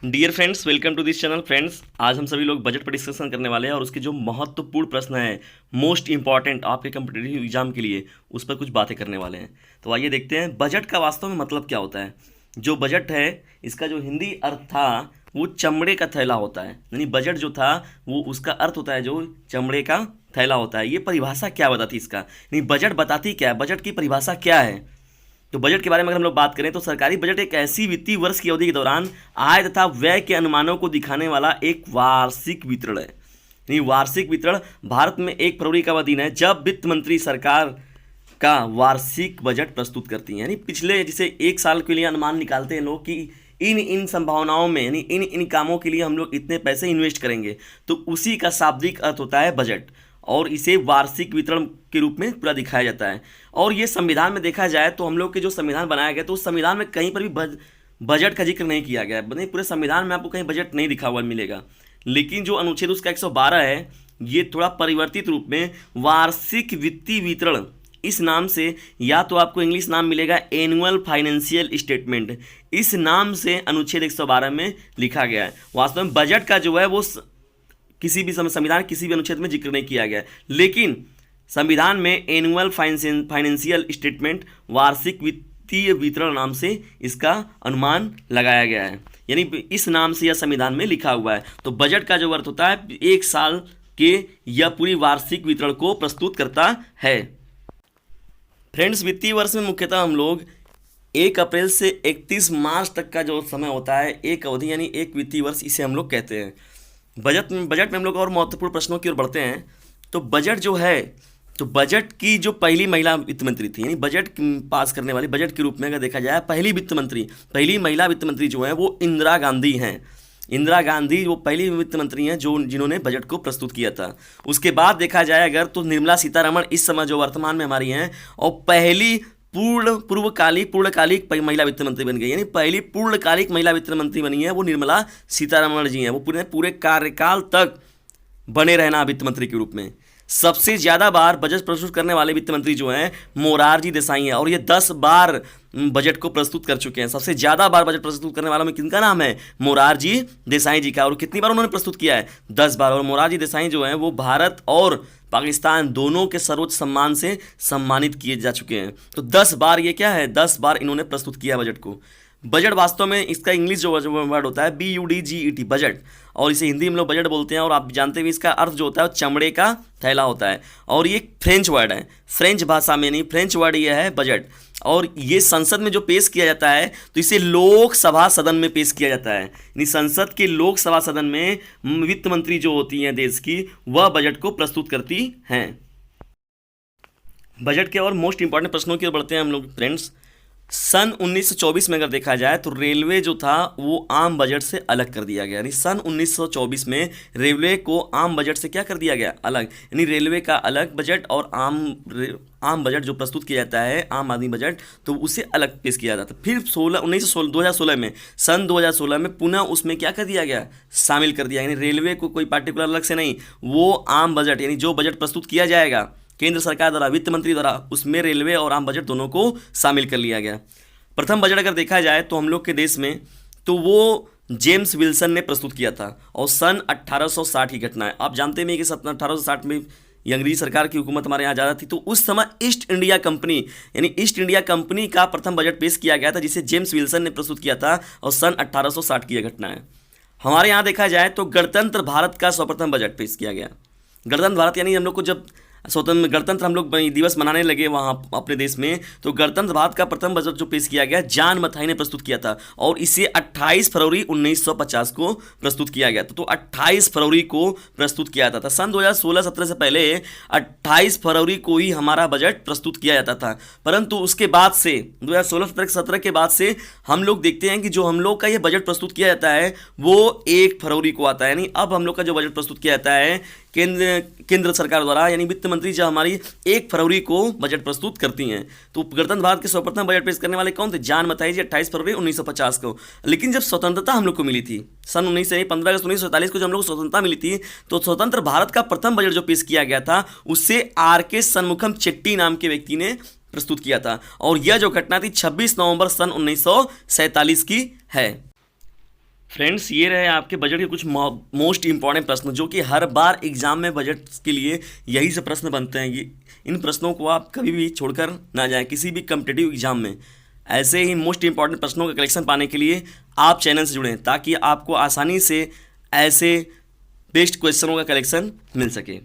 Dear friends, welcome to this channel. Friends, आज हम सभी लोग बजट पर डिस्कशन करने वाले हैं और उसके जो महत्वपूर्ण प्रश्न है, मोस्ट इंपॉर्टेंट आपके कम्पिटिटिव एग्जाम के लिए, उस पर कुछ बातें करने वाले हैं। तो आइए देखते हैं बजट का वास्तव में मतलब क्या होता है। जो बजट है, इसका जो हिंदी अर्थ था वो चमड़े का थैला होता है। यानी बजट जो था वो उसका अर्थ होता है जो चमड़े का थैला होता है। ये परिभाषा क्या बताती इसका, यानी बजट बताती क्या है, बजट की परिभाषा क्या है। तो बजट के बारे में अगर हम लोग बात करें तो सरकारी बजट एक ऐसी वित्तीय वर्ष की अवधि के दौरान आय तथा व्यय के अनुमानों को दिखाने वाला एक वार्षिक वितरण है। यानी वार्षिक वितरण भारत में 1 फरवरी का वह दिन है जब वित्त मंत्री सरकार का वार्षिक बजट प्रस्तुत करती है। यानी पिछले जैसे एक साल के लिए अनुमान निकालते हैं लोग कि इन इन संभावनाओं में, यानी इन इन कामों के लिए हम लोग इतने पैसे इन्वेस्ट करेंगे, तो उसी का शाब्दिक अर्थ होता है बजट। और इसे वार्षिक वितरण के रूप में पूरा दिखाया जाता है। और ये संविधान में देखा जाए तो हम लोग के जो संविधान बनाया गया तो उस संविधान में कहीं पर भी बजट का जिक्र नहीं किया गया है। नहीं, पूरे संविधान में आपको कहीं बजट नहीं लिखा हुआ मिलेगा। लेकिन जो अनुच्छेद उसका 112 है, ये थोड़ा परिवर्तित रूप में वार्षिक वित्तीय वितरण इस नाम से, या तो आपको इंग्लिश नाम मिलेगा एनुअल फाइनेंशियल स्टेटमेंट, इस नाम से अनुच्छेद 112 में लिखा गया है। वास्तव में बजट का जो है वो किसी भी संविधान किसी भी अनुच्छेद में जिक्र नहीं किया गया है, लेकिन संविधान में एनुअल फाइनेंशियल स्टेटमेंट, वार्षिक वित्तीय वितरण नाम से इसका अनुमान लगाया गया है। यानी इस नाम से यह संविधान में लिखा हुआ है। तो बजट का जो अर्थ होता है एक साल के या पूरी वार्षिक वितरण को प्रस्तुत करता है। फ्रेंड्स, वित्तीय वर्ष में मुख्यतः हम लोग 1 अप्रैल से 31 मार्च तक का जो समय होता है, एक अवधि यानी एक वित्तीय वर्ष, इसे हम लोग कहते हैं। बजट में हम लोग और महत्वपूर्ण प्रश्नों की ओर बढ़ते हैं। तो बजट जो है, तो बजट की जो पहली महिला वित्त मंत्री थी, यानी बजट पास करने वाली, बजट के रूप में अगर देखा जाए पहली महिला वित्त मंत्री जो है वो इंदिरा गांधी हैं। इंदिरा गांधी वो पहली वित्त मंत्री हैं जिन्होंने बजट को प्रस्तुत किया था। उसके बाद देखा जाए अगर तो निर्मला सीतारमण इस समय जो वर्तमान में हमारी हैं, और पहली पूर्णकालिक महिला वित्त मंत्री बन गई, यानी पहली पूर्णकालिक महिला वित्त मंत्री बनी है वो निर्मला सीतारमण जी हैं। वो पूरे कार्यकाल तक बने रहना वित्त मंत्री के रूप में। सबसे ज़्यादा बार बजट प्रस्तुत करने वाले वित्त मंत्री जो हैं मोरारजी देसाई हैं, और ये 10 बार बजट को प्रस्तुत कर चुके हैं। सबसे ज़्यादा बार बजट प्रस्तुत करने वालों में किनका नाम है? मोरारजी देसाई जी का। और कितनी बार उन्होंने प्रस्तुत किया है? 10 बार। और मोरारजी देसाई जो हैं वो भारत और पाकिस्तान दोनों के सर्वोच्च सम्मान से सम्मानित किए जा चुके हैं। तो 10 बार ये क्या है? 10 बार इन्होंने प्रस्तुत किया बजट को। बजट वास्तव में इसका इंग्लिश जो वर्ड होता है BUDGET, बजट, और इसे हिंदी में लोग बजट बोलते हैं। और आप जानते हैं इसका अर्थ जो होता है वो चमड़े का थैला होता है। और ये फ्रेंच वर्ड है, फ्रेंच भाषा में, नहीं फ्रेंच वर्ड ये है बजट। और ये संसद में जो पेश किया जाता है तो इसे लोकसभा सदन में पेश किया जाता है। यानी संसद के लोकसभा सदन में वित्त मंत्री जो होती हैं देश की, वह बजट को प्रस्तुत करती हैं। बजट के और मोस्ट इंपॉर्टेंट प्रश्नों की ओर बढ़ते हैं हम लोग। फ्रेंड्स, सन 1924 में अगर देखा जाए तो रेलवे जो था वो आम बजट से अलग कर दिया गया। यानी सन 1924 में रेलवे को आम बजट से क्या कर दिया गया? अलग। यानी रेलवे का अलग बजट और आम बजट जो प्रस्तुत किया जाता है, आम आदमी बजट, तो उसे अलग पेश किया जाता है। फिर 2016 में, सन 2016 में पुनः उसमें क्या कर दिया गया? शामिल कर दिया। यानी रेलवे को कोई पार्टिकुलर अलग से नहीं, वो आम बजट, यानी जो बजट प्रस्तुत किया जाएगा केंद्र सरकार द्वारा, वित्त मंत्री द्वारा, उसमें रेलवे और आम बजट दोनों को शामिल कर लिया गया। प्रथम बजट अगर देखा जाए तो हम लोग के देश में, तो वो जेम्स विल्सन ने प्रस्तुत किया था, और सन 1860 की घटना है। आप जानते हैं कि 1860 में अंग्रेजी सरकार की हुकूमत हमारे यहाँ ज़्यादा थी, तो उस समय ईस्ट इंडिया कंपनी, यानी ईस्ट इंडिया कंपनी का प्रथम बजट पेश किया गया था, जिसे जेम्स विल्सन ने प्रस्तुत किया था, और सन 1860 की यह घटना है। हमारे यहाँ देखा जाए तो गणतंत्र भारत का सर्वप्रथम बजट पेश किया गया। गणतंत्र भारत यानी हम लोग को जब गणतंत्र हम लोग दिवस मनाने लगे वहाँ अपने देश में, तो गणतंत्र भारत का प्रथम बजट जो पेश किया गया, जॉन मथाई ने प्रस्तुत किया था, और इसे 28 फरवरी 1950 को प्रस्तुत किया गया था। तो 28 फरवरी को प्रस्तुत किया जाता था। सन 2016-17 से पहले 28 फरवरी को ही हमारा बजट प्रस्तुत किया जाता था। परंतु उसके बाद से 2016-17 के बाद से हम लोग देखते हैं कि जो हम लोग का ये बजट प्रस्तुत किया जाता है वो 1 फरवरी को आता है। यानी अब हम लोग का जो बजट प्रस्तुत किया जाता है केंद्र सरकार द्वारा, यानी वित्त मंत्री जो हमारी 1 फरवरी को बजट प्रस्तुत करती हैं। तो गणतंत्र भारत के सर्वप्रथम बजट पेश करने वाले कौन थे? जॉन मथाई जी, 28 फरवरी 1950 को। लेकिन जब स्वतंत्रता हम लोग को मिली थी, सन 15 अगस्त 1947 को जब हम लोग को स्वतंत्रता मिली थी, तो स्वतंत्र भारत का प्रथम बजट जो पेश किया गया था उससे RK शनमुखम चेट्टी नाम के व्यक्ति ने प्रस्तुत किया था। और यह जो घटना थी 26 नवंबर सन 1947 की है। फ्रेंड्स, ये रहे आपके बजट के कुछ मोस्ट इंपॉर्टेंट प्रश्न जो कि हर बार एग्जाम में बजट के लिए यही से प्रश्न बनते हैं। ये इन प्रश्नों को आप कभी भी छोड़कर ना जाएं किसी भी कम्पिटिटिव एग्जाम में। ऐसे ही मोस्ट इंपॉर्टेंट प्रश्नों का कलेक्शन पाने के लिए आप चैनल से जुड़ें ताकि आपको आसानी से ऐसे बेस्ट क्वेश्चनों का कलेक्शन मिल सके।